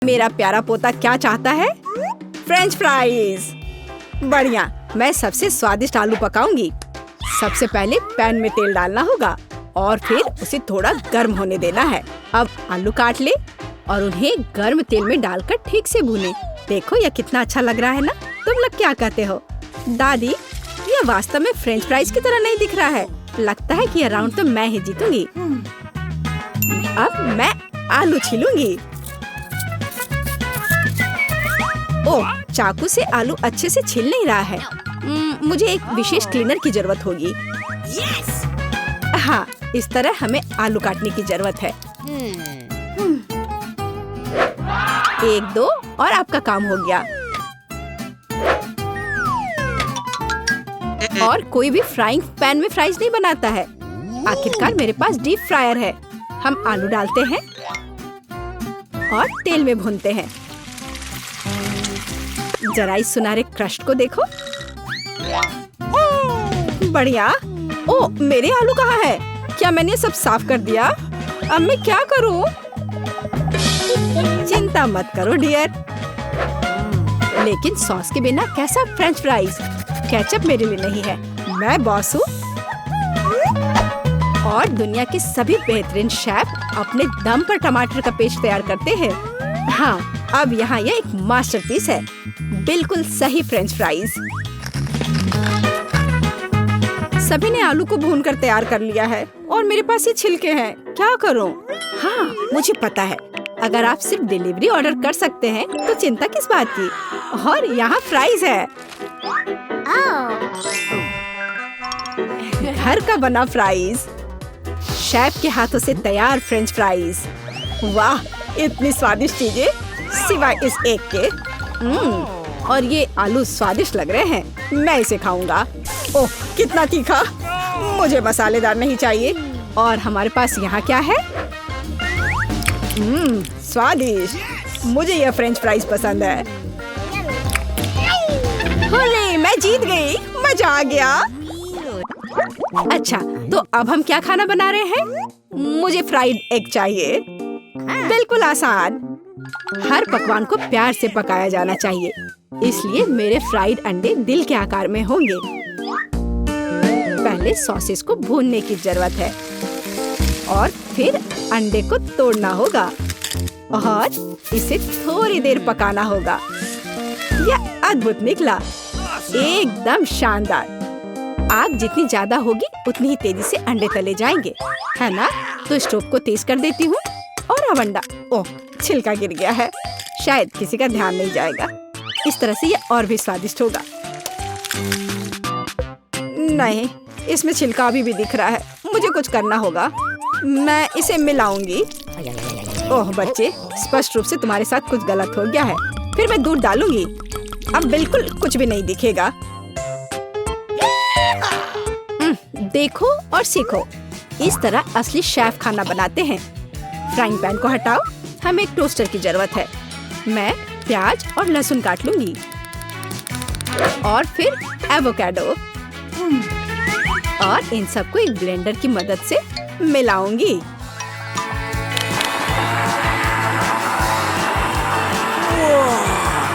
मेरा प्यारा पोता क्या चाहता है? French fries. बढ़िया, मैं सबसे स्वादिष्ट आलू पकाऊंगी। सबसे पहले पैन में तेल डालना होगा और फिर उसे थोड़ा गर्म होने देना है। अब आलू काट ले और उन्हें गर्म तेल में डालकर ठीक से भूने। देखो यह कितना अच्छा लग रहा है ना? तुम लोग क्या कहते हो? दादी, यह वास्तव में फ्रेंच फ्राइज की तरह नहीं दिख रहा है। लगता है कि यह राउंड तो मैं ही जीतूंगी। अब मैं आलू छीलूंगी। ओह, चाकू से आलू अच्छे से छिल नहीं रहा है। मुझे एक विशेष क्लीनर की जरूरत होगी। हाँ, इस तरह हमें आलू काटने की जरूरत है। 1, 2 और आपका काम हो गया। और कोई भी फ्राइंग पैन में फ्राइज नहीं बनाता है। आखिरकार मेरे पास डीप फ्रायर है। हम आलू डालते हैं और तेल में भूनते हैं। जरा इस सुनहरे क्रस्ट को देखो। बढ़िया। ओह, मेरे आलू कहाँ है? क्या मैंने सब साफ कर दिया? अब मैं क्या करूं? चिंता मत करो डियर। लेकिन सॉस के बिना कैसा फ्रेंच फ्राइज? केचप मेरे लिए नहीं है, मैं बॉस हूँ। और दुनिया के सभी बेहतरीन शेफ अपने दम पर टमाटर का पेस्ट तैयार करते हैं। हाँ, अब यहाँ यह एक मास्टरपीस है। बिल्कुल सही फ्रेंच फ्राइज। सभी ने आलू को भूनकर तैयार कर लिया है और मेरे पास ये छिलके हैं। क्या करूं? हाँ, मुझे पता है। अगर आप सिर्फ डिलीवरी ऑर्डर कर सकते हैं तो चिंता किस बात की? और यहाँ फ्राइज है। घर का बना फ्राइज, शेफ के हाथों से तैयार फ्रेंच फ्राइज। वाह, इतनी स्वादिष्ट चीजें सिवाय इस एक के। और ये आलू स्वादिष्ट लग रहे हैं। मैं इसे खाऊंगा। ओह, कितना तीखा! मुझे मसालेदार नहीं चाहिए। और हमारे पास यहाँ क्या है? स्वादिष्ट। मुझे यह फ्रेंच फ्राइज पसंद है। होले, मैं जीत गई। मजा आ गया। अच्छा, तो अब हम क्या खाना बना रहे हैं? मुझे फ्राइड एग चाहिए। बिल्कुल आसान। हर पकवान को प्यार से पकाया जाना चाहिए, इसलिए मेरे फ्राइड अंडे दिल के आकार में होंगे। पहले सॉसेस को भूनने की जरूरत है और फिर अंडे को तोड़ना होगा और इसे थोड़ी देर पकाना होगा। यह अद्भुत निकला, एकदम शानदार। आग जितनी ज्यादा होगी उतनी ही तेजी से अंडे तले जाएंगे, है ना? तो स्टोव को तेज कर देती हूँ और अब अंडा। ओह, छिलका गिर गया है। शायद किसी का ध्यान नहीं जाएगा। इस तरह से यह और भी स्वादिष्ट होगा। नहीं, इसमें छिलका अभी भी दिख रहा है। मुझे कुछ करना होगा। मैं इसे मिलाऊंगी। ओह बच्चे, स्पष्ट रूप से तुम्हारे साथ कुछ गलत हो गया है। फिर मैं दूध डालूंगी। अब बिल्कुल कुछ भी नहीं दिखेगा। देखो और सीखो। इस तरह असली शेफ खाना बनाते हैं। फ्राइंग पैन को हटाओ। हमें एक टोस्टर की जरूरत है। मैं प्याज और लहसुन काट लूंगी और फिर एवोकाडो और इन सबको एक ब्लेंडर की मदद से मिलाऊंगी।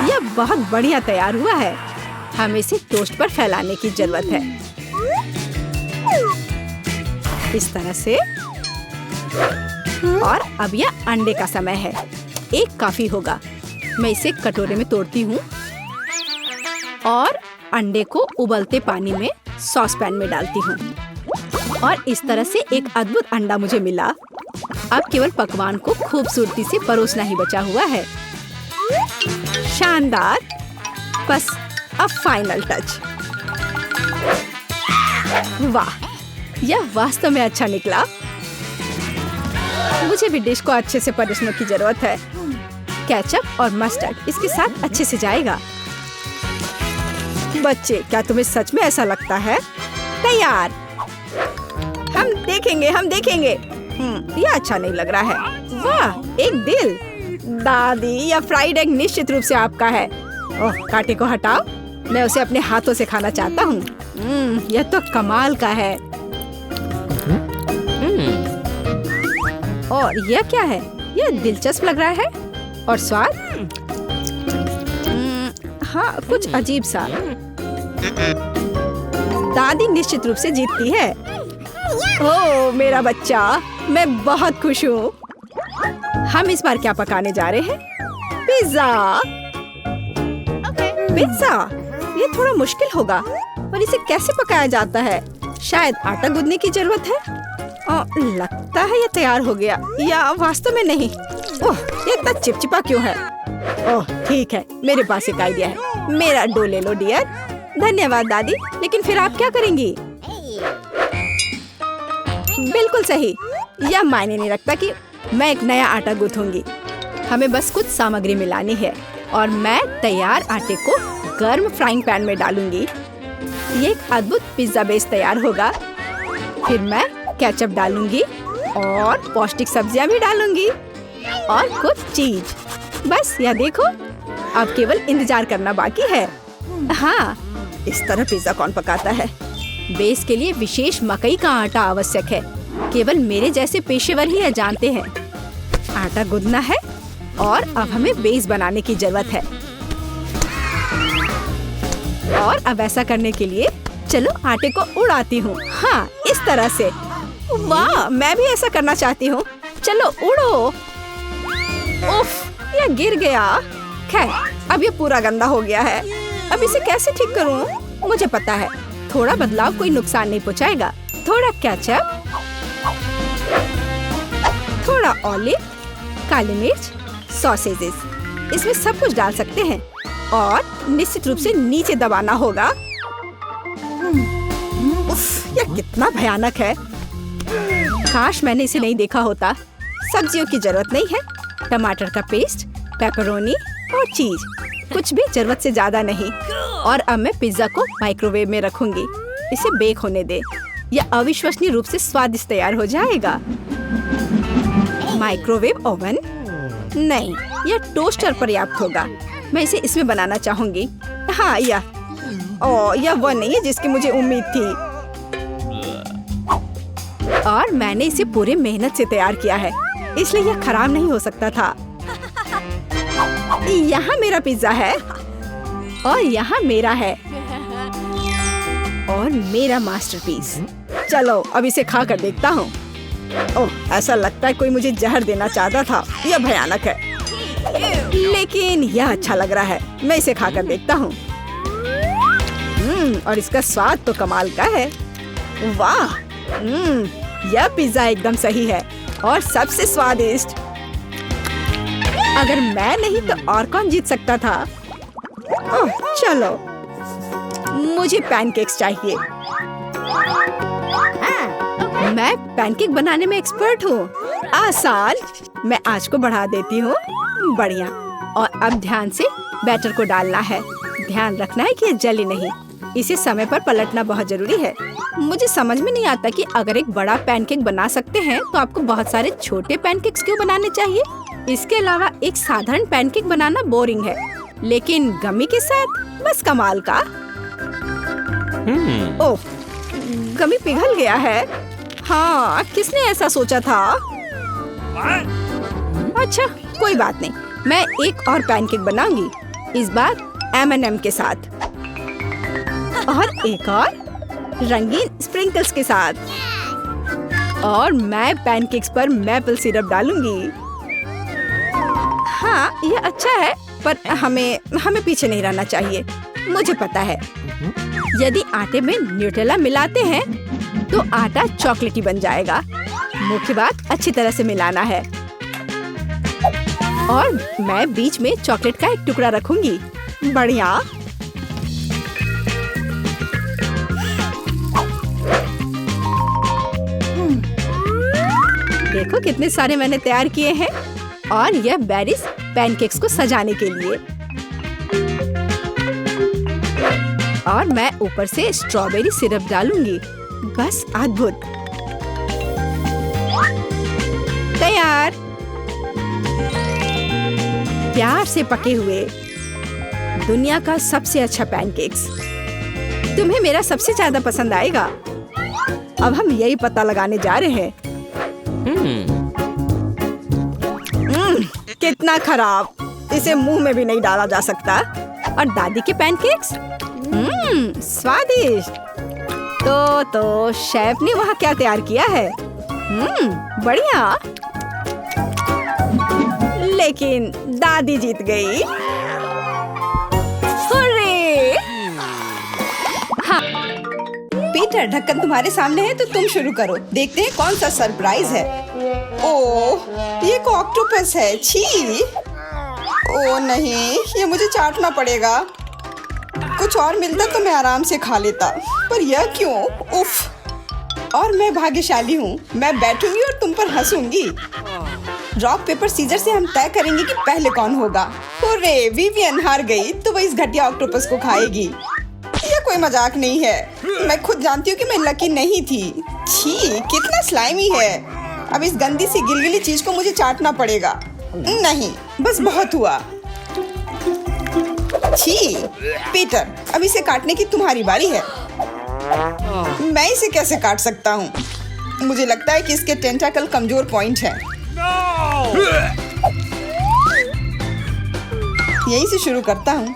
यह बहुत बढ़िया तैयार हुआ है। हमें इसे टोस्ट पर फैलाने की जरूरत है। इस तरह से। और अब यह अंडे का समय है। एक काफी होगा। मैं इसे कटोरे में तोड़ती हूँ और अंडे को उबलते पानी में सॉस पैन में डालती हूँ और इस तरह से एक अद्भुत अंडा मुझे मिला। अब केवल पकवान को खूबसूरती से परोसना ही बचा हुआ है। शानदार। बस अब फाइनल टच। वाह, यह वास्तव में अच्छा निकला। मुझे भी डिश को अच्छे से परोसने की जरूरत है। केचप और मस्टर्ड इसके साथ अच्छे से जाएगा। बच्चे, क्या तुम्हें सच में ऐसा लगता है? तैयार। हम देखेंगे। यह अच्छा नहीं लग रहा है। वाह, एक दिल। दादी, यह फ्राइड एग निश्चित रूप से आपका है। ओह, कांटे को हटाओ। मैं उसे अपने हाथों से खाना चाहता हूँ। यह तो कमाल का है। और यह क्या है? यह दिलचस्प लग रहा है। और स्वाद हाँ कुछ अजीब सा। दादी निश्चित रूप से जीतती है। ओह मेरा बच्चा, मैं बहुत खुश हूँ। हम इस बार क्या पकाने जा रहे हैं? पिज्जा। पिज्जा ये थोड़ा मुश्किल होगा, पर इसे कैसे पकाया जाता है? शायद आटा गूंदने की जरूरत है। लगता है ये तैयार हो गया, या वास्तव में नहीं। ओह ये इतना चिपचिपा क्यों है? ओह ठीक है, मेरे पास एक आइडिया है। मेरा डो ले लो डियर। धन्यवाद दादी, लेकिन फिर आप क्या करेंगी? बिल्कुल सही, यह मायने नहीं रखता कि मैं एक नया आटा गूंथूंगी। हमें बस कुछ सामग्री मिलानी है और मैं तैयार आटे को गर्म फ्राइंग पैन में डालूंगी। ये एक अद्भुत पिज्जा बेस तैयार होगा। फिर मैं केचप डालूंगी और पौष्टिक सब्जियां भी डालूंगी और कुछ चीज। बस यह देखो, अब केवल इंतजार करना बाकी है। हाँ, इस तरह पिज्जा कौन पकाता है? बेस के लिए विशेष मकई का आटा आवश्यक है। केवल मेरे जैसे पेशेवर ही यह जानते हैं। आटा गूंदना है और अब हमें बेस बनाने की जरूरत है। और अब ऐसा करने के लिए चलो आटे को उड़ाती हूँ। हाँ इस तरह से। वाह, मैं भी ऐसा करना चाहती हूँ। चलो उड़ो। उफ, यह गिर गया। खैर, अब ये पूरा गंदा हो गया है। अब इसे कैसे ठीक करूँ? मुझे पता है, थोड़ा बदलाव कोई नुकसान नहीं पहुँचाएगा। थोड़ा केचप, थोड़ा ऑलिव, काली मिर्च, सॉसेजेस, इसमें सब कुछ डाल सकते हैं और निश्चित रूप से नीचे दबाना होगा। उफ, यह कितना भयानक है। काश मैंने इसे नहीं देखा होता। सब्जियों की जरूरत नहीं है। टमाटर का पेस्ट, पेपरोनी और चीज, कुछ भी जरूरत से ज्यादा नहीं। और अब मैं पिज्जा को माइक्रोवेव में रखूंगी। इसे बेक होने दे। यह अविश्वसनीय रूप से स्वादिष्ट तैयार हो जाएगा। माइक्रोवेव ओवन नहीं, यह टोस्टर पर्याप्त होगा। मैं इसे इसमें बनाना चाहूंगी। हाँ यह वह नहीं है जिसकी मुझे उम्मीद थी। और मैंने इसे पूरे मेहनत से तैयार किया है, इसलिए यह खराब नहीं हो सकता था। यहाँ मेरा पिज्जा है और यहाँ मेरा है और मेरा मास्टरपीस। चलो अब इसे खा कर देखता हूँ। ओह, ऐसा लगता है कोई मुझे जहर देना चाहता था। यह भयानक है, लेकिन यह अच्छा लग रहा है। मैं इसे खा कर देखता हूँ। और इसका स्वाद तो कमाल का है। वाह, यह पिज्जा एकदम सही है और सबसे स्वादिष्ट। अगर मैं नहीं तो और कौन जीत सकता था? ओह, चलो मुझे पैनकेक्स चाहिए। मैं पैनकेक बनाने में एक्सपर्ट हूँ। आसान। मैं आंच को बढ़ा देती हूँ। बढ़िया। और अब ध्यान से बैटर को डालना है। ध्यान रखना है कि ये जले नहीं। इसे समय पर पलटना बहुत जरूरी है। मुझे समझ में नहीं आता कि अगर एक बड़ा पैनकेक बना सकते हैं तो आपको बहुत सारे छोटे पैनकेक्स क्यों बनाने चाहिए? इसके अलावा एक साधारण पैनकेक बनाना बोरिंग है, लेकिन गमी के साथ बस कमाल का। ओह, गमी पिघल गया है। हाँ, किसने ऐसा सोचा था? अच्छा, कोई बात नहीं। मैं एक और पैनकेक बनाऊंगी, इस बार M&M के साथ और एक और रंगीन स्प्रिंकल्स के साथ। और मैं पैनकेक्स पर मैपल सिरप डालूंगी। हाँ, यह अच्छा है, पर हमें पीछे नहीं रहना चाहिए। मुझे पता है, यदि आटे में न्यूटेला मिलाते हैं तो आटा चॉकलेटी बन जाएगा। मुख्य बात अच्छी तरह से मिलाना है। और मैं बीच में चॉकलेट का एक टुकड़ा रखूंगी। बढ़िया। देखो कितने सारे मैंने तैयार किए हैं। और यह बेरीज पैनकेक्स को सजाने के लिए। और मैं ऊपर से स्ट्रॉबेरी सिरप डालूंगी। बस अद्भुत। तैयार। प्यार से पके हुए दुनिया का सबसे अच्छा पैनकेक्स। तुम्हें मेरा सबसे ज्यादा पसंद आएगा। अब हम यही पता लगाने जा रहे हैं। कितना खराब। इसे मुंह में भी नहीं डाला जा सकता। और दादी के पैनकेक्स, स्वादिष्ट। तो शेफ ने वहाँ क्या तैयार किया है? बढ़िया। लेकिन दादी जीत गई। हुर्रे! हाँ। पीटर, ढक्कन तुम्हारे सामने है तो तुम शुरू करो। देखते हैं कौन सा सरप्राइज है। ओह, ये एक ऑक्टोपस है। छी! ओह नहीं, ये मुझे चाटना पड़ेगा। कुछ और मिलता तो मैं आराम से खा लेता, पर यह क्यों? उफ! और मैं भाग्यशाली हूँ। मैं बैठूंगी और तुम पर हंसूंगी। रॉक पेपर सीजर से हम तय करेंगे कि पहले कौन होगा। हुर्रे! विवियन हार गई तो वह इस घटिया ऑक्टोपस को खाएगी। यह कोई मजाक नहीं है। मैं खुद जानती हूँ कि मैं लकी नहीं थी। छी! कितना स्लाइमी है। अब इस गंदी सी गिलगिली चीज को मुझे चाटना पड़ेगा। नहीं, बस बहुत हुआ। छी! पीटर, अब इसे काटने की तुम्हारी बारी है। मैं इसे कैसे काट सकता हूँ? मुझे लगता है कि इसके टेंटाकल कमजोर पॉइंट है। यहीं से शुरू करता हूँ।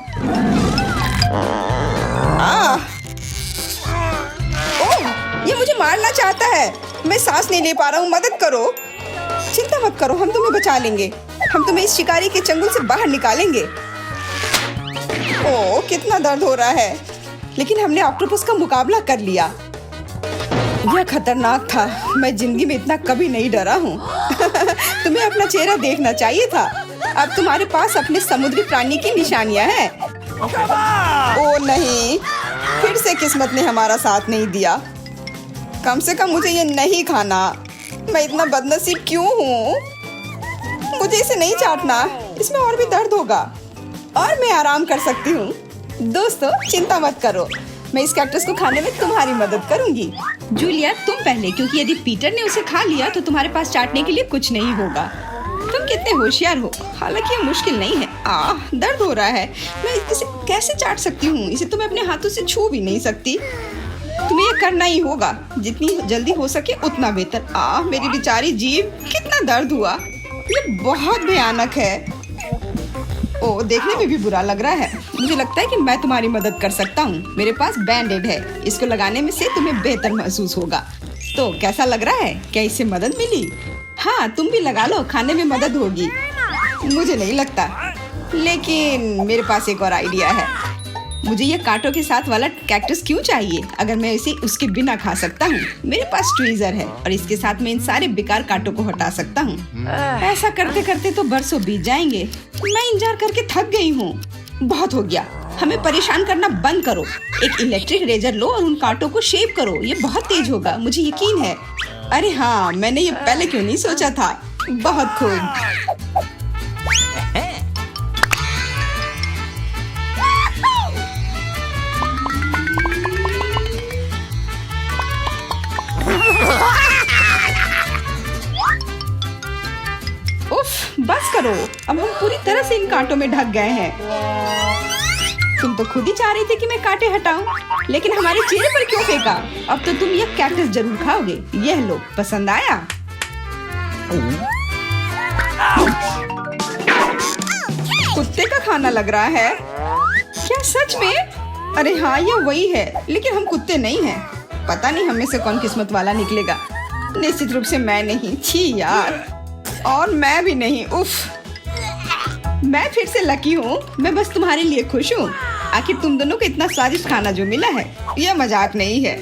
ओह, ये मुझे मारना चाहता है। मैं सांस नहीं ले पा रहा हूँ। मदद करो। चिंता मत करो, हम तुम्हें बचा लेंगे। हम तुम्हें इस शिकारी के चंगुल से बाहर निकालेंगे। ओह, कितना दर्द हो रहा है। लेकिन हमने ऑक्टोपस का मुकाबला कर लिया। यह खतरनाक था। मैं जिंदगी में इतना कभी नहीं डरा हूँ। तुम्हें अपना चेहरा देखना चाहिए था। अब तुम्हारे पास अपने समुद्री प्राणी की निशानियां हैं। ओह नहीं, फिर से किस्मत ने हमारा साथ नहीं दिया। कम से कम मुझे ये नहीं खाना। मैं इतना बदनसीब क्यों हूँ? मुझे इसे नहीं चाटना, इसमें और भी दर्द होगा और मैं आराम कर सकती हूँ। दोस्तों, चिंता मत करो, मैं इस कैक्टस को खाने में तुम्हारी मदद करूंगी। जूलिया, तुम पहले, क्योंकि यदि पीटर ने उसे खा लिया तो तुम्हारे पास चाटने के लिए कुछ नहीं होगा। तुम कितने होशियार हो। हालांकि ये मुश्किल नहीं है। दर्द हो रहा है। मैं इसे कैसे चाट सकती हूँ? इसे तो मैं अपने हाथों से छू भी नहीं सकती। तुम्हें ये करना ही होगा। जितनी जल्दी हो सके उतना बेहतर। मेरी बेचारी जीभ, कितना दर्द हुआ। ये बहुत भयानक है। ओह, देखने में भी बुरा लग रहा है। मुझे लगता है कि मैं तुम्हारी मदद कर सकता हूँ। मेरे पास बैंडेड है। इसको लगाने में से तुम्हें बेहतर महसूस होगा। तो कैसा लग रहा है? क्या इससे मदद मिली? हाँ, तुम भी लगा लो, खाने में मदद होगी। मुझे नहीं लगता, लेकिन मेरे पास एक और आइडिया है। मुझे ये कांटों के साथ वाला कैक्टस क्यों चाहिए अगर मैं इसे उसके बिना खा सकता हूँ? मेरे पास ट्वीजर है और इसके साथ मैं इन सारे बेकार कांटों को हटा सकता हूँ। ऐसा करते करते तो बरसों बीत जाएंगे। मैं इंतजार करके थक गई हूँ। बहुत हो गया। हमें परेशान करना बंद करो। एक इलेक्ट्रिक रेजर लो और उन कांटों को शेव करो। ये बहुत तेज होगा, मुझे यकीन है। अरे हाँ, मैंने ये पहले क्यों नहीं सोचा था। बहुत खूब। उफ, बस करो। अब हम पूरी तरह से इन कांटों में ढक गए हैं। तुम तो खुद ही चाह रही थी कि मैं कांटे हटाऊं, लेकिन हमारे चेहरे पर क्यों फेंका? अब तो तुम यह कैक्टस जरूर खाओगे। यह लो, पसंद आया? कुत्ते का खाना लग रहा है। क्या सच में? अरे हाँ, ये वही है, लेकिन हम कुत्ते नहीं हैं। पता नहीं हम में से कौन किस्मत वाला निकलेगा। निश्चित रूप से मैं नहीं। छी यार, और मैं भी नहीं। उफ, मैं फिर से लकी हूँ। मैं बस तुम्हारे लिए खुश हूँ। आखिर तुम दोनों को इतना स्वादिष्ट खाना जो मिला है, यह मजाक नहीं है।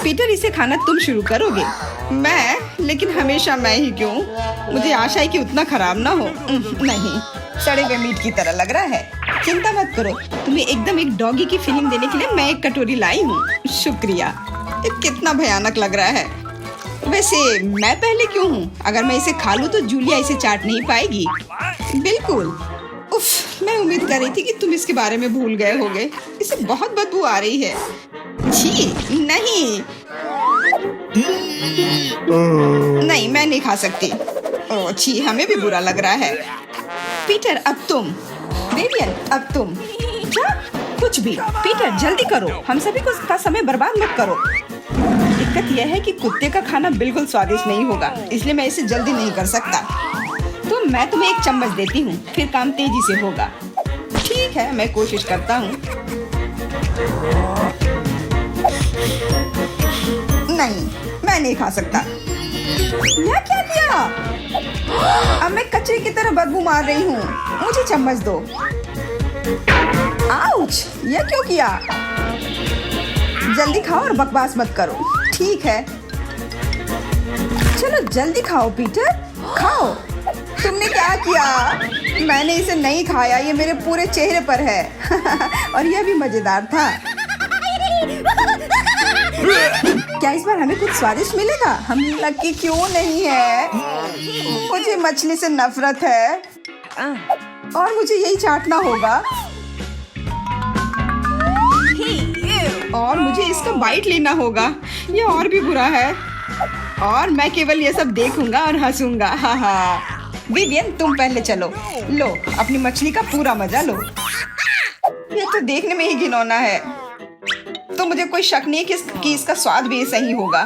पीटर, इसे खाना तुम शुरू करोगे। मैं? लेकिन हमेशा मैं ही क्यों? मुझे आशा है कि उतना खराब ना हो। नहीं, सड़े हुए मीट की तरह लग रहा है। चिंता मत करो, तुम्हें एकदम एक डॉगी की फीलिंग देने के लिए मैं एक कटोरी लाई हूँ। शुक्रिया। ये कितना भयानक लग रहा है। वैसे मैं पहले क्यों हूँ? अगर मैं इसे खा लूँ तो जूलिया इसे चाट नहीं पाएगी। बिल्कुल। उफ, मैं उम्मीद कर रही थी कि तुम इसके बारे में भूल गए होगे। इसे बहुत बदबू आ रही है। छी, नहीं नहीं, मैं नहीं खा सकती। ओह छी, हमें भी बुरा लग रहा है। पीटर, अब तुम। विवियन, अब तुम। क्या? कुछ भी। पीटर, जल्दी करो, हम सभी को का समय बर्बाद मत करो। दिक्कत यह है कि कुत्ते का खाना बिल्कुल स्वादिष्ट नहीं होगा, इसलिए मैं इसे जल्दी नहीं कर सकता। तो मैं तुम्हें एक चम्मच देती हूँ, फिर काम तेजी से होगा। ठीक है, मैं कोशिश करता हूँ। नहीं, मैं नहीं खा सकता। यह क्या किया? अब मैं कचरे की तरह बदबू मार रही हूँ। मुझे चम्मच दो। आउच! यह क्यों किया? जल्दी खाओ और बकवास मत करो। ठीक है, चलो जल्दी खाओ पीटर, खाओ। तुमने क्या किया? मैंने इसे नहीं खाया, ये मेरे पूरे चेहरे पर है। और यह भी मजेदार था। क्या इस बार हमें कुछ स्वादिष्ट मिलेगा? हम लकी क्यों नहीं है? मुझे मछली से नफरत है और मुझे यही चाटना होगा। और मुझे इसका बाइट लेना होगा। ये और भी बुरा है और मैं केवल ये सब देखूंगा और हंसूंगा। हाँ हाँ, विवियन तुम पहले चलो। लो अपनी मछली का पूरा मजा लो। ये तो देखने में ही घिनौना है, तो मुझे कोई शक नहीं कि इसका स्वाद भी ऐसा ही होगा।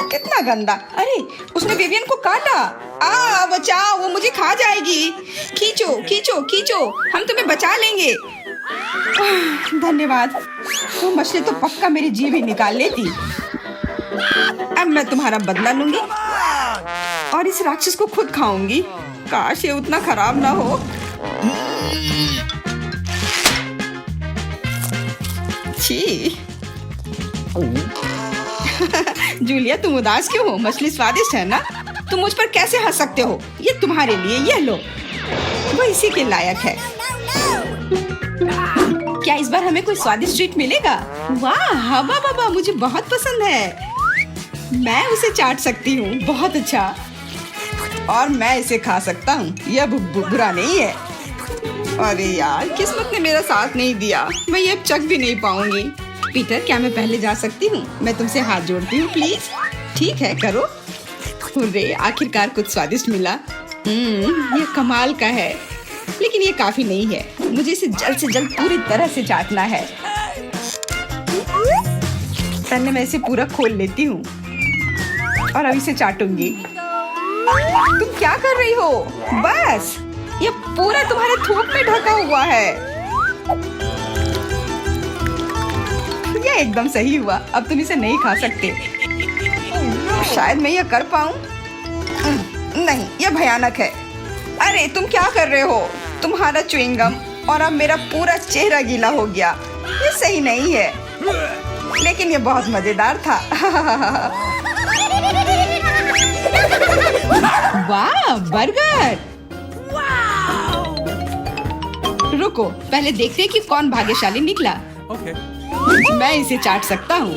कितना गंदा! अरे उसने विवियन को काटा। बचाओ, वो मुझे खा जाएगी। खींचो खींचो खींचो, हम तुम्हें बचा लेंगे। धन्यवाद। वो मछली तो पक्का मेरी जीभ ही निकाल लेती। अब मैं तुम्हारा बदला लूंगी और इस राक्षस को खुद खाऊंगी। काश ये उतना खराब ना हो। छी। जूलिया तुम उदास क्यों हो? मछली स्वादिष्ट है ना? तुम मुझ पर कैसे हंस सकते हो? ये तुम्हारे लिए, ये लो। वो इसी के लायक है। क्या इस बार हमें कोई स्वादिष्ट ट्रीट मिलेगा? वाह, हवा बाबा मुझे बहुत पसंद है। मैं उसे चाट सकती हूँ। बहुत अच्छा। और मैं इसे खा सकता हूँ। यह बुरा नहीं है। अरे यार, किस्मत ने मेरा साथ नहीं दिया। मैं ये चख भी नहीं पाऊंगी। पीटर, क्या मैं पहले जा सकती हूँ? मैं तुमसे हाथ जोड़ती हूँ, प्लीज। ठीक है, करो। हुर्रे, आखिरकार कुछ स्वादिष्ट मिला। ये कमाल का है, लेकिन ये काफी नहीं है। मुझे इसे जल्द से जल्द पूरी तरह से चाटना है। पहले मैं इसे पूरा खोल लेती हूँ और अब इसे चाटूंगी। तुम क्या कर रही हो? बस, ये पूरा तुम्हारे थूक में ढका हुआ है। ये एकदम सही हुआ। अब तुम इसे नहीं खा सकते। शायद मैं यह कर पाऊं। नहीं, यह भयानक है। अरे तुम क्या कर रहे हो? तुम्हारा च्युइंगम और अब मेरा पूरा चेहरा गीला हो गया। ये सही नहीं है, लेकिन ये बहुत मजेदार था। वाह, बर्गर! रुको, पहले देखते हैं कि कौन भाग्यशाली निकला। मैं इसे चाट सकता हूँ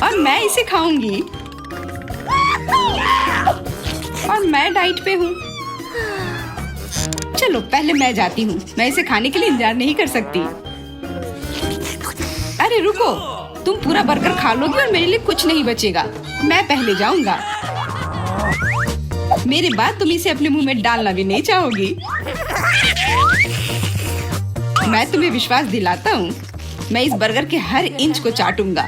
और मैं इसे खाऊंगी। और मैं डाइट पे हूँ। चलो पहले मैं जाती हूँ। मैं इसे खाने के लिए इंतजार नहीं कर सकती। अरे रुको, तुम पूरा बर्गर खा लोगी और मेरे लिए कुछ नहीं बचेगा। मैं पहले जाऊंगा। मेरे बाद तुम इसे अपने मुंह में डालना भी नहीं चाहोगी। मैं तुम्हें विश्वास दिलाता हूँ, मैं इस बर्गर के हर इंच को चाटूंगा।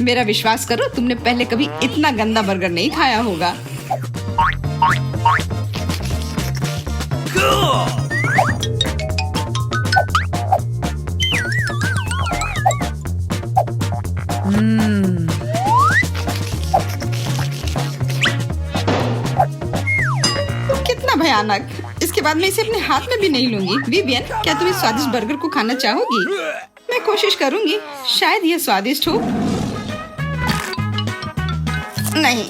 मेरा विश्वास करो, तुमने पहले कभी इतना गंदा बर्गर नहीं खाया होगा। कितना भयानक! इसके बाद मैं इसे अपने हाथ में भी नहीं लूंगी। विवियन, क्या तुम इस स्वादिष्ट बर्गर को खाना चाहोगी? मैं कोशिश करूंगी, शायद यह स्वादिष्ट हो। नहीं,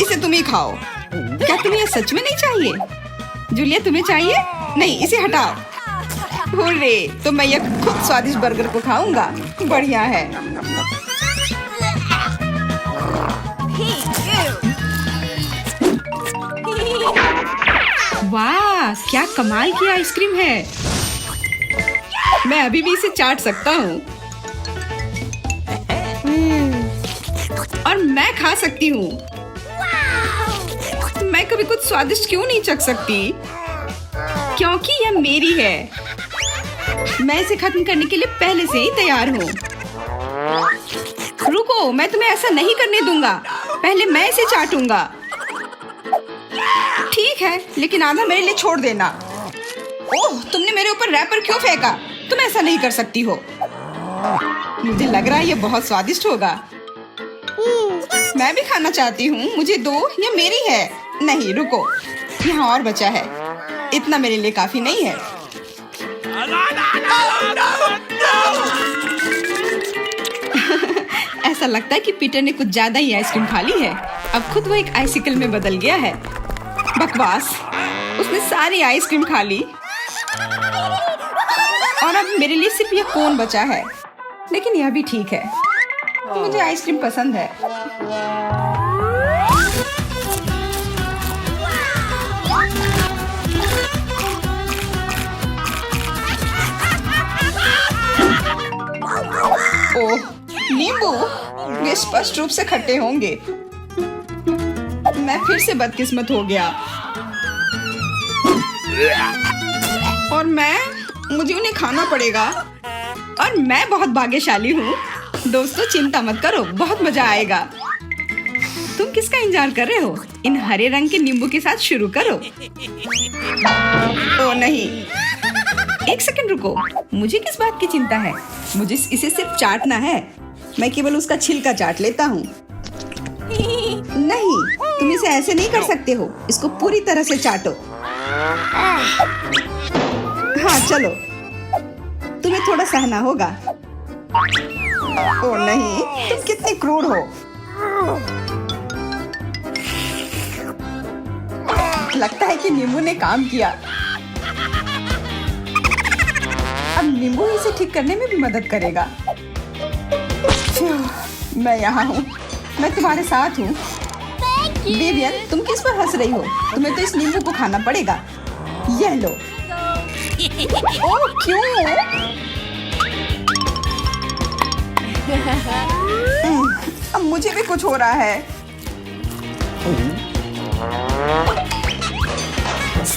इसे तुम ही खाओ। क्या तुम्हें यह सच में नहीं चाहिए? जूलिया, तुम्हें चाहिए? नहीं, इसे हटाओ। हुर्रे, तो मैं यह खुद स्वादिष्ट बर्गर को खाऊंगा। बढ़िया है। वाह, क्या कमाल की आइसक्रीम है। मैं अभी भी इसे चाट सकता हूँ और मैं खा सकती हूँ। मैं कभी कुछ स्वादिष्ट क्यों नहीं चख सकती? क्योंकि यह मेरी है। मैं इसे खत्म करने के लिए पहले से ही तैयार हूँ। रुको, मैं तुम्हें ऐसा नहीं करने दूंगा। पहले मैं इसे चाटूंगा। ठीक है, लेकिन आधा मेरे लिए छोड़ देना। ओह, तुमने मेरे ऊपर रैपर क्यों फेंका? तुम ऐसा नहीं कर सकती हो। मुझे लग रहा है ये बहुत स्वादिष्ट होगा। मैं भी खाना चाहती हूँ। मुझे दो, ये मेरी है। नहीं, रुको, यहाँ और बचा है। इतना मेरे लिए काफी नहीं है। ऐसा लगता है कि पीटर ने कुछ ज्यादा ही आइसक्रीम खा ली है। अब खुद वो एक आइसिकल में बदल गया है। बकवास, उसने सारी आइसक्रीम खा ली और अब मेरे लिए सिर्फ ये कोन बचा है। लेकिन यह भी ठीक है, मुझे आइसक्रीम पसंद है। ओह, नींबू, वे स्पष्ट रूप से खट्टे होंगे। मैं फिर से बदकिस्मत हो गया। और मुझे उन्हें खाना पड़ेगा। और मैं बहुत भाग्यशाली हूँ। दोस्तों, चिंता मत करो, बहुत मजा आएगा। तुम किसका इंतजार कर रहे हो? इन हरे रंग के नींबू के साथ शुरू करो। ओ नहीं, एक सेकंड रुको। मुझे किस बात की चिंता है? मुझे इसे सिर्फ चाटना है। मैं केवल उसका छिलका चाट लेता हूँ। नहीं, तुम इसे ऐसे नहीं कर सकते हो। इसको पूरी तरह से चाटो। हाँ, चलो, तुम्हें थोड़ा सहना होगा। ओ नहीं, तुम कितने क्रूर हो। लगता है कि नींबू ने काम किया। अब नींबू इसे ठीक करने में भी मदद करेगा। मैं यहाँ हूँ, मैं तुम्हारे साथ हूँ। विवियन, तुम किस पर हंस रही हो? तुम्हें तो इस नींबू को खाना पड़ेगा। यह लो। ओह, क्यों? अब मुझे भी कुछ हो रहा है।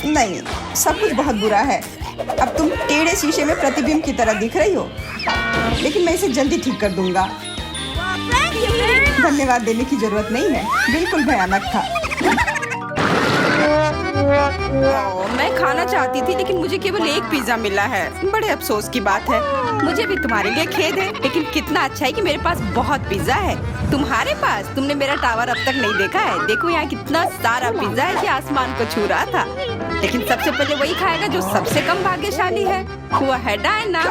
नहीं, सब कुछ बहुत बुरा है। अब तुम टेढ़े शीशे में प्रतिबिंब की तरह दिख रही हो। लेकिन मैं इसे जल्दी ठीक कर दूंगा। धन्यवाद देने की जरूरत नहीं है। बिल्कुल भयानक था। मैं खाना चाहती थी, लेकिन मुझे केवल एक पिज्जा मिला है। बड़े अफसोस की बात है। मुझे भी तुम्हारे लिए खेद है, लेकिन कितना अच्छा है कि मेरे पास बहुत पिज्जा है। तुम्हारे पास? तुमने मेरा टावर अब तक नहीं देखा है। देखो यहाँ कितना सारा पिज्जा है कि आसमान को छू रहा था। लेकिन सबसे पहले वही खाएगा जो सबसे कम भाग्यशाली है। वो है डायना।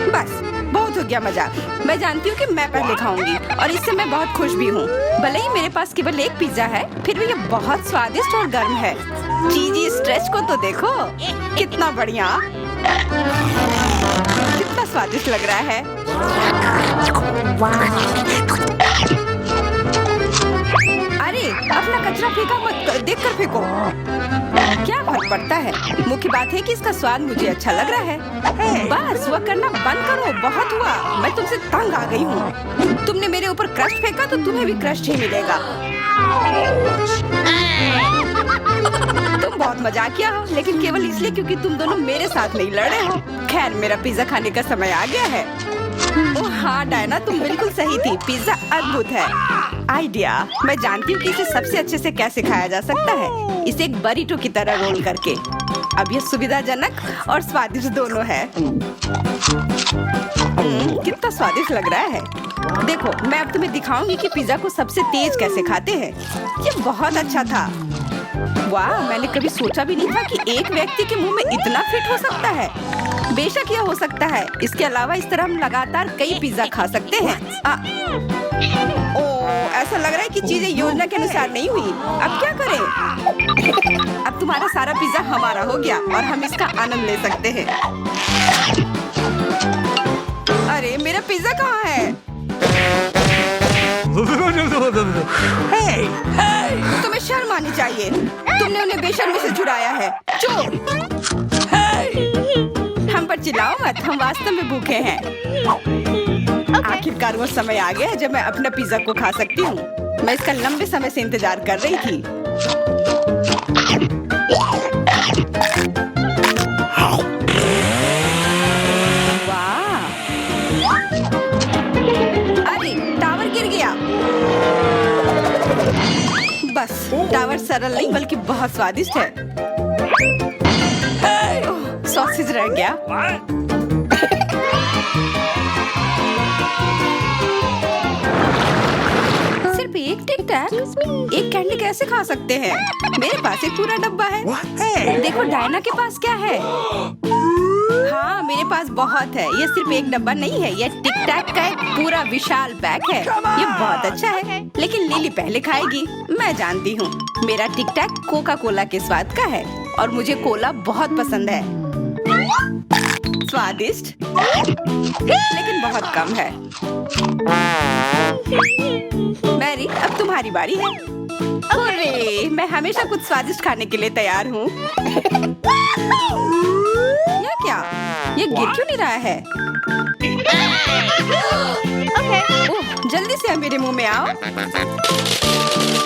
बस, बहुत हो गया मजाक। मैं जानती हूँ कि मैं पहले खाऊंगी और इससे मैं बहुत खुश भी हूँ। भले ही मेरे पास केवल एक पिज्जा है, फिर भी ये बहुत स्वादिष्ट और गर्म है। चीजी स्ट्रेच को तो देखो, कितना बढ़िया, कितना स्वादिष्ट लग रहा है। अरे, अपना कचरा फेंका मत, देख कर फेंको। क्या फर्क पड़ता है? मुख्य बात है कि इसका स्वाद मुझे अच्छा लग रहा है। बस वह करना बंद करो, बहुत हुआ। मैं तुमसे तंग आ गई हूँ। तुमने मेरे ऊपर क्रस्ट फेंका तो तुम्हें भी क्रस्ट ही मिलेगा। तुम बहुत मजाकिया हो, लेकिन केवल इसलिए क्योंकि तुम दोनों मेरे साथ नहीं लड़े हो। खैर, मेरा पिज्जा खाने का समय आ गया है। ओह हाँ डायना, तुम बिल्कुल सही थी। पिज्जा अद्भुत है। आइडिया, मैं जानती हूँ कि इसे सबसे अच्छे से कैसे खाया जा सकता है। इसे एक बरीटो की तरह रोल करके। अब यह सुविधाजनक और स्वादिष्ट दोनों है। कितना स्वादिष्ट लग रहा है। देखो, मैं अब तुम्हें दिखाऊंगी कि पिज्जा को सबसे तेज कैसे खाते हैं। ये बहुत अच्छा था। वाह, मैंने कभी सोचा भी नहीं था कि एक व्यक्ति के मुंह में इतना फिट हो सकता है। बेशक यह हो सकता है। इसके अलावा इस तरह हम लगातार कई पिज्जा खा सकते हैं। ओह, ऐसा लग रहा है कि चीजें योजना के अनुसार नहीं हुई। अब क्या करें? अब तुम्हारा सारा पिज्जा हमारा हो गया और हम इसका आनंद ले सकते हैं। अरे, मेरा पिज्जा कहाँ है? तुम्हें शर्म आनी चाहिए। तुमने उन्हें बेशर्मी से छुड़ाया है। चोर! हम पर चिल्लाओ मत, हम वास्तव में भूखे हैं। आखिरकार वो समय आ गया है जब मैं अपना पिज्जा को खा सकती हूँ। मैं इसका लंबे समय से इंतजार कर रही थी। वाह! अरे, टावर गिर गया। सरल नहीं बल्कि बहुत स्वादिष्ट है। सॉसेज रह गया। सिर्फ एक टिक टैक, एक कैंडी कैसे खा सकते हैं? मेरे पास एक पूरा डब्बा है। देखो डायना के पास क्या है। हाँ मेरे पास बहुत है। ये सिर्फ एक डब्बा नहीं है, ये टिक टैक का एक पूरा विशाल पैक है। ये बहुत अच्छा है, लेकिन लिली पहले खाएगी। मैं जानती हूँ मेरा टिक टैक कोका कोला के स्वाद का है और मुझे कोला बहुत पसंद है। स्वादिष्ट लेकिन बहुत कम है। मैरी अब तुम्हारी बारी है। अरे मैं हमेशा कुछ स्वादिष्ट खाने के लिए तैयार हूँ। या क्या ये गिर क्यों नहीं रहा है? ओह जल्दी से अब मेरे मुंह में आओ।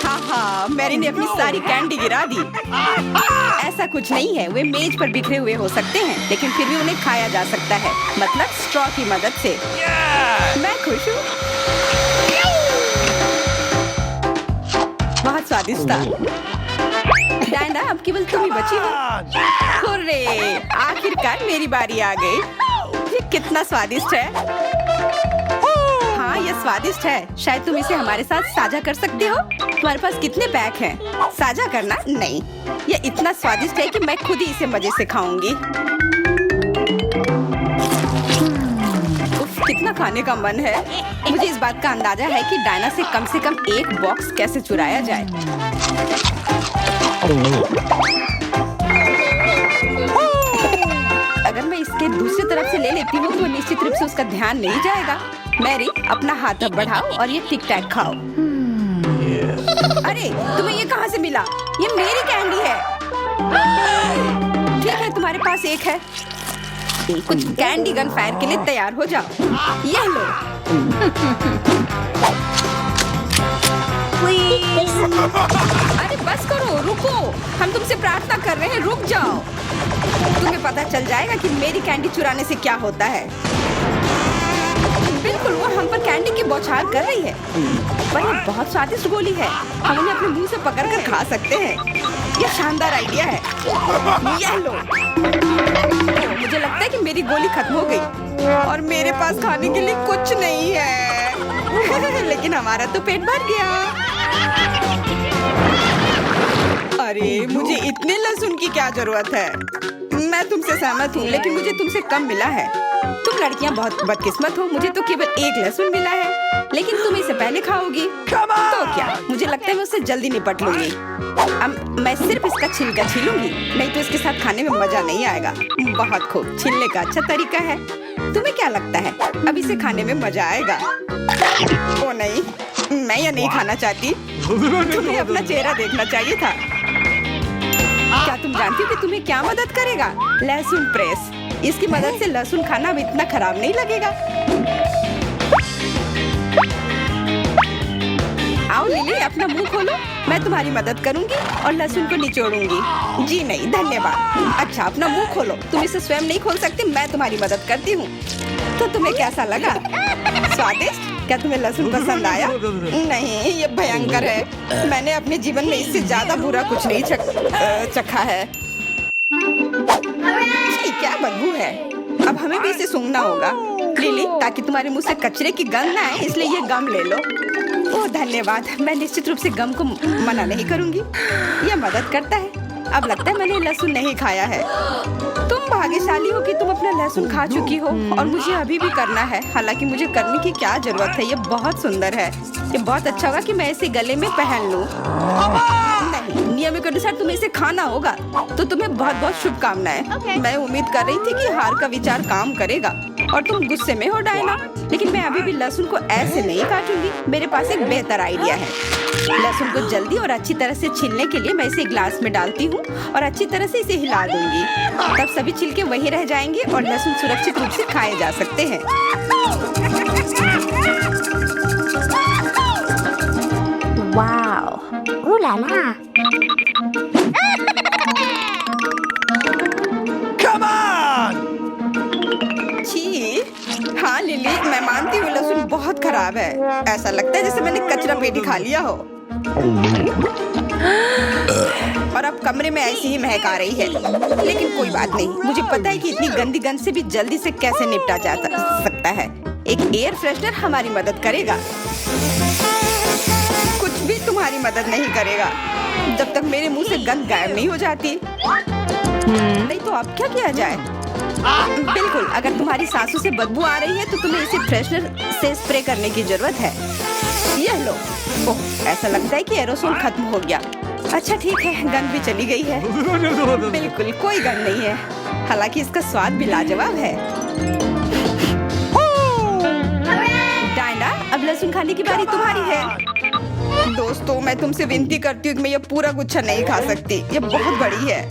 हाँ मैरी ने अपनी सारी कैंडी गिरा दी। ऐसा कुछ नहीं है, वे मेज पर बिखरे हुए हो सकते हैं लेकिन फिर भी उन्हें खाया जा सकता है, मतलब स्ट्रॉ की मदद से। मैं खुश हूँ। बहुत स्वादिष्ट था। डायना अब केवल तुम ही बची हो। हुर्रे, आखिरकार मेरी बारी आ गई। ये कितना स्वादिष्ट है। हाँ ये स्वादिष्ट है। शायद तुम इसे हमारे साथ साझा कर सकते हो। तुम्हारे पास कितने पैक हैं? साझा करना नहीं, ये इतना स्वादिष्ट है कि मैं खुद ही इसे मजे से खाऊंगी। उफ, कितना खाने का मन है। मुझे इस बात का अंदाजा है कि डायना से कम एक बॉक्स कैसे चुराया जाए। अगर मैं इसके दूसरी तरफ से ले लेती हूँ तो निश्चित रूप से उसका ध्यान नहीं जाएगा। मैरी अपना हाथ अब बढ़ाओ और ये टिक टैक खाओ। अरे तुम्हें ये कहाँ से मिला? ये मेरी कैंडी है। ठीक है तुम्हारे पास एक है। कुछ कैंडी गन फायर के लिए तैयार हो जाओ। ये लो। अरे बस करो, रुको। हम तुमसे प्रार्थना कर रहे हैं, रुक जाओ। तुम्हें पता चल जाएगा कि मेरी कैंडी चुराने से क्या होता है। बिल्कुल वो हम पर कैंडी की बौछार कर रही है। पर ये बहुत स्वादिष्ट गोली है, हम उन्हें अपने मुंह से पकड़कर खा सकते हैं। ये शानदार आइडिया है। ये लो। मुझे लगता है कि मेरी गोली खत्म हो गई और मेरे पास खाने के लिए कुछ नहीं है। लेकिन हमारा तो पेट भर गया। अरे मुझे इतने लहसुन की क्या जरूरत है? मैं तुमसे सहमत हूँ, लेकिन मुझे तुमसे कम मिला है। तुम लड़कियाँ बहुत बदकिस्मत हो। मुझे तो केवल एक लहसुन मिला है, लेकिन तुम इसे पहले खाओगी तो क्या? मुझे लगता है मैं उससे जल्दी निपट लूंगी। अब मैं सिर्फ इसका छिलका छीलूंगी, नहीं तो इसके साथ खाने में मजा नहीं आएगा। बहुत खूब, छीलने का अच्छा तरीका है। तुम्हें क्या लगता है अब इसे खाने में मजा आएगा? ओ नहीं, मैं यह नहीं खाना चाहती। तुम्हें अपना चेहरा देखना चाहिए था। क्या तुम जानती हो कि तुम्हें क्या मदद करेगा? लहसुन प्रेस। इसकी मदद से लहसुन खाना अब इतना खराब नहीं लगेगा। आओ लिली, अपना मुंह खोलो। मैं तुम्हारी मदद करूंगी और लहसुन को निचोड़ूंगी। जी नहीं धन्यवाद। अच्छा अपना मुंह खोलो। तुम इसे स्वयं नहीं खोल सकते, मैं तुम्हारी मदद करती हूँ। तो तुम्हें कैसा लगा? स्वादिष्ट? क्या तुम्हें लहसुन पसंद आया? नहीं, ये भयंकर है। मैंने अपने जीवन में इससे ज्यादा बुरा कुछ नहीं चखा है। क्या बदबू है। अब हमें भी इसे सूंघना होगा लिली, ताकि तुम्हारे मुंह से कचरे की गंध ना आए, इसलिए ये गम ले लो। ओह धन्यवाद। मैं निश्चित रूप से गम को मना नहीं करूंगी, यह मदद करता है। अब लगता है मैंने लहसुन नहीं खाया है। तुम भाग्यशाली हो कि तुम अपना लहसुन खा चुकी हो और मुझे अभी भी करना है। हालांकि मुझे करने की क्या जरूरत है, ये बहुत सुंदर है। ये बहुत अच्छा होगा कि मैं इसे गले में पहन लूं। नहीं, नियम के अनुसार तुम्हें इसे खाना होगा। तो तुम्हें बहुत बहुत शुभकामनाएं। मैं उम्मीद कर रही थी कि हार का विचार काम करेगा और तुम गुस्से में हो डायना, लेकिन मैं अभी भी लहसुन को ऐसे नहीं काटूंगी। मेरे पास एक बेहतर आइडिया है। लहसुन को जल्दी और अच्छी तरह से छीलने के लिए मैं इसे ग्लास में डालती हूँ और अच्छी तरह से इसे हिला दूंगी। तब सभी छिलके वहीं रह जाएंगे और लहसुन सुरक्षित रूप से खाए जा सकते हैं। Wow, ooh la la। Come on! छी, हाँ लिली, मैं मानती हूँ लहसुन बहुत खराब है। ऐसा लगता है जैसे मैंने कचरा पेटी खा लिया हो। और अब कमरे में ऐसी ही महक आ रही है। लेकिन कोई बात नहीं, मुझे पता है कि इतनी गंदी गंध से भी जल्दी से कैसे निपटा जा सकता है। एक एयर फ्रेशनर हमारी मदद करेगा। कुछ भी तुम्हारी मदद नहीं करेगा जब तक मेरे मुंह से गंध गायब नहीं हो जाती। नहीं तो अब क्या किया जाए? बिल्कुल, अगर तुम्हारी सांसों से बदबू आ रही है तो तुम्हें इसे फ्रेशनर से स्प्रे करने की जरूरत है। यह लो। ओह, ऐसा लगता है कि एरोसोल खत्म हो गया। अच्छा ठीक है, गंध भी चली गई है। बिल्कुल कोई गंध नहीं है, हालांकि इसका स्वाद भी लाजवाब है। डायना, अब लहसुन खाने की बारी तुम्हारी है। दोस्तों, मैं तुमसे विनती करती हूँ कि मैं ये पूरा गुच्छा नहीं खा सकती, ये बहुत बड़ी है।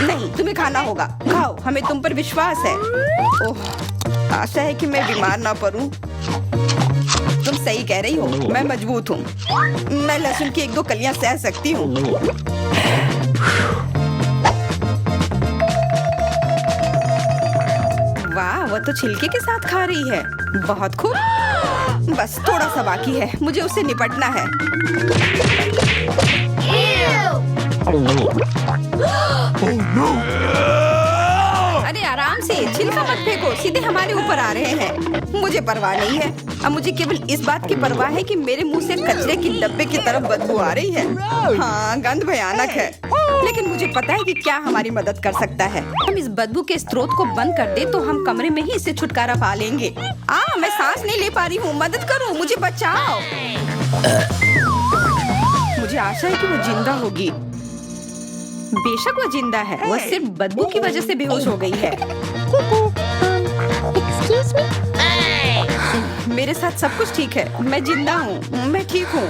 नहीं, तुम्हें खाना होगा। खाओ, हमें तुम पर विश्वास है। ओह, आशा है कि मैं बीमार ना पड़ूं। तुम सही कह रही हो, मैं मजबूत हूँ। मैं लहसुन की 1-2 कलियां सह सकती हूँ। वाह, वो तो छिलके के साथ खा रही है। बहुत खूब। बस थोड़ा सा बाकी है, मुझे उससे निपटना है। अरे आराम से, छिलका मत फेंको, सीधे हमारे ऊपर आ रहे हैं। मुझे परवाह नहीं है। अब मुझे केवल इस बात की परवाह है कि मेरे मुंह से कचरे की डब्बे की तरफ बदबू आ रही है। हाँ, गंध भयानक है, लेकिन मुझे पता है कि क्या हमारी मदद कर सकता है। हम इस बदबू के स्रोत को बंद कर दे तो हम कमरे में ही इससे छुटकारा पा लेंगे। मैं सांस नहीं ले पा रही हूँ, मदद करो, मुझे बचाओ। मुझे आशा है कि वो जिंदा होगी। बेशक वो जिंदा है, वह सिर्फ बदबू की वजह से बेहोश हो गई है। Excuse me? मेरे साथ सब कुछ ठीक है, मैं जिंदा हूँ, मैं ठीक हूँ।